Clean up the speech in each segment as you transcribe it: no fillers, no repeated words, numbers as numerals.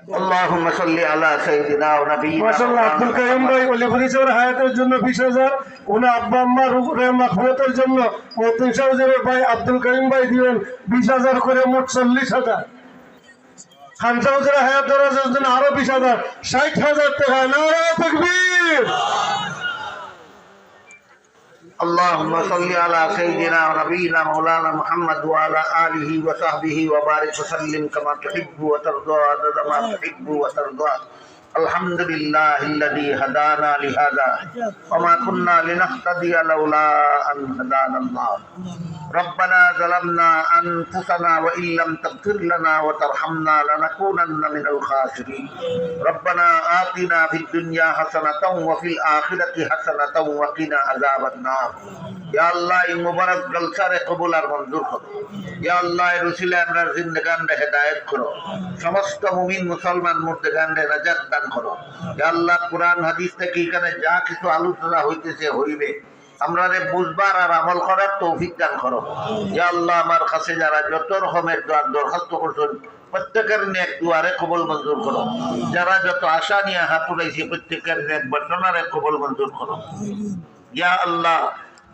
اللهم صل على سيدنا ونبينا মাশাআল্লাহ আব্দুল কাইয়ুম ভাই অলিপুরি সাহেবের হায়াতের জন্য 20,000, ওনার আব্বা আম্মার রুহের মাগফিরাতের জন্য মহসিন সাহেবের ভাই আব্দুল কাইয়ুম ভাই দিবেন 20,000 করে, মোট 40,000। খান সাহেবের হায়াত দরাজের জন্য আরো 20,000, 60,000 টাকা। নারে তাকবীর। اللهم صل على سيدنا ونبينا مولانا محمد وعلى آله وصحبه وبارك وسلم كما تحب وترضى عدد ما تحب وترضى. الحمد لله الذي هدانا لهذا وما كنا لنهتدي لولا أن هدانا الله. ربنا ظلمنا أنفسنا وإن لم تغفر لنا وترحمنا لنكونن من الخاسرين. ربنا آتنا في الدنيا حسنة وفي الآخرة حسنة وقنا عذاب النار. يا الله এই মুবারক জলসারে কবুল আর মঞ্জুর করো। ইয়া আল্লাহ এর উসিলায় আমরার জিন্দেগানরে হেদায়েত করো, সমস্ত মুমিন মুসলমান মুর্দেগানরে নাজাত দান করো। ইয়া আল্লাহ কোরআন হাদিস থেকে এখানে যা কিছু আলোচনা হইতেছে হইবে, আমরা বুঝবার আর আমল করার তৌফিক দান করো। ইয়া আল্লাহ আমার কাছে যারা যত রকমের দোয়া দরখাস্ত করছেন প্রত্যেকের নেক দুয়ারে কবুল মঞ্জুর করো। যারা যত আশা নিয়ে হাত উঠাইছে প্রত্যেকের নেক বাসনারে কবুল মঞ্জুর করো। ইয়া আল্লাহ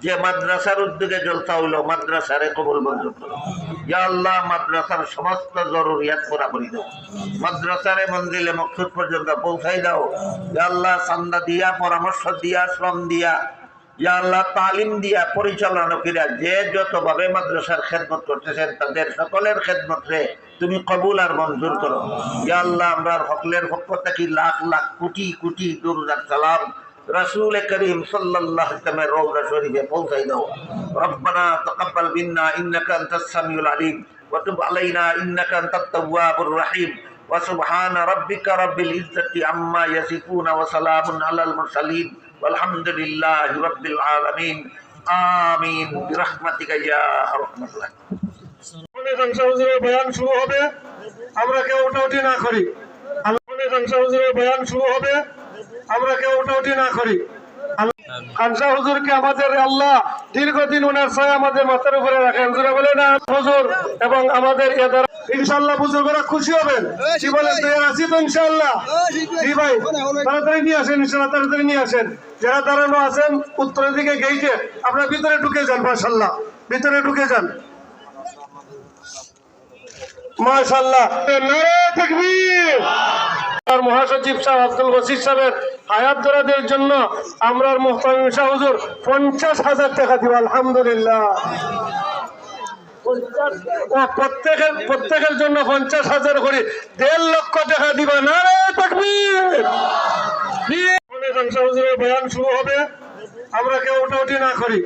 যে মাদ্রাসার উদ্যোগে জলসা হইল মাদ্রাসারে কবুল মঞ্জুর করো। ইয়া আল্লাহ মাদ্রাসার সমস্ত জরুরিয়াত পুরা করে দাও, মাদ্রাসারে মঞ্জিলে মকসুদ পর্যন্ত পৌঁছাই দাও। ইয়া আল্লাহ চান্দা দিয়া, পরামর্শ দিয়া, শ্রম দিয়া, ইয়া আল্লাহ তালিম দিয়া, পরিচালনা করিয়া যে যতভাবে মাদ্রাসার খেদমত করতেছেন তাদের সকলের খেদমতরে তুমি কবুল আর মঞ্জুর করো। ইয়া আল্লাহ আমরা সকলের পক্ষ থেকে লাখ লাখ কোটি কোটি দুরূদ আর সালাম রাসূল করিম সাল্লাল্লাহু আলাইহি ওয়াসাল্লামের রওজা শরীফে পৌঁছাই দাও। রব্বানা তাকাব্বাল মিন্না ইন্নাকা আনতাস সামিউল আলিম ওয়া তুব আলাইনা ইন্নাকা আনতাত তাওয়াবুর রহিম ওয়া সুবহানা রাব্বিকা রাব্বিল ইজ্জাতি আম্মা ইয়াসিফুন ওয়া সালামুন আলাল মুরসালিন আলহামদুলিল্লাহি রাব্বিল আলামিন আমিন বিরহমাতিকা ইয়া আরহামার রাহিমিন। বয়ান শুরু হবে, আমরা কেউ উঠাউঠি না করি। বয়ান শুরু হবে, আমরা কেউ উঠাউঠি না করি। খানসা হুজুরকে আমাদের আল্লাহ দীর্ঘদিন ওনার ছায়া আমাদের মাথার উপরে রাখেন। বলে না হুজুর এবং আমাদের ইনশাআল্লাহ বুজুর্গরা খুশি হবেন। কি বলেন তৈরি আছি তো ইনশাআল্লাহ? জি ভাই তাড়াতাড়ি নিয়ে আসেন, ইনশাআল্লাহ তাড়াতাড়ি নিয়ে আসেন। যারা দাঁড়ানো আছেন উত্তরের দিকে গেইটে আপনারা ভিতরে ঢুকে যান, মাশাআল্লাহ ভিতরে ঢুকে যান। মাশাআল্লাহ নারে তাকবীর। আর মহাসচিব সাহেব আব্দুল বসির সাহেবের হায়াত দরাদের জন্য আমরা মুহতামিম শাহ হুজুর 50,000 টাকা দিব। আলহামদুলিল্লাহ। প্রত্যেকের জন্য 50,000 করে 1.5 লক্ষ টাকা দিবা। নারে তাকবীর। বয়ান শুরু হবে, আমরা কেউ উঠাউঠি না করি।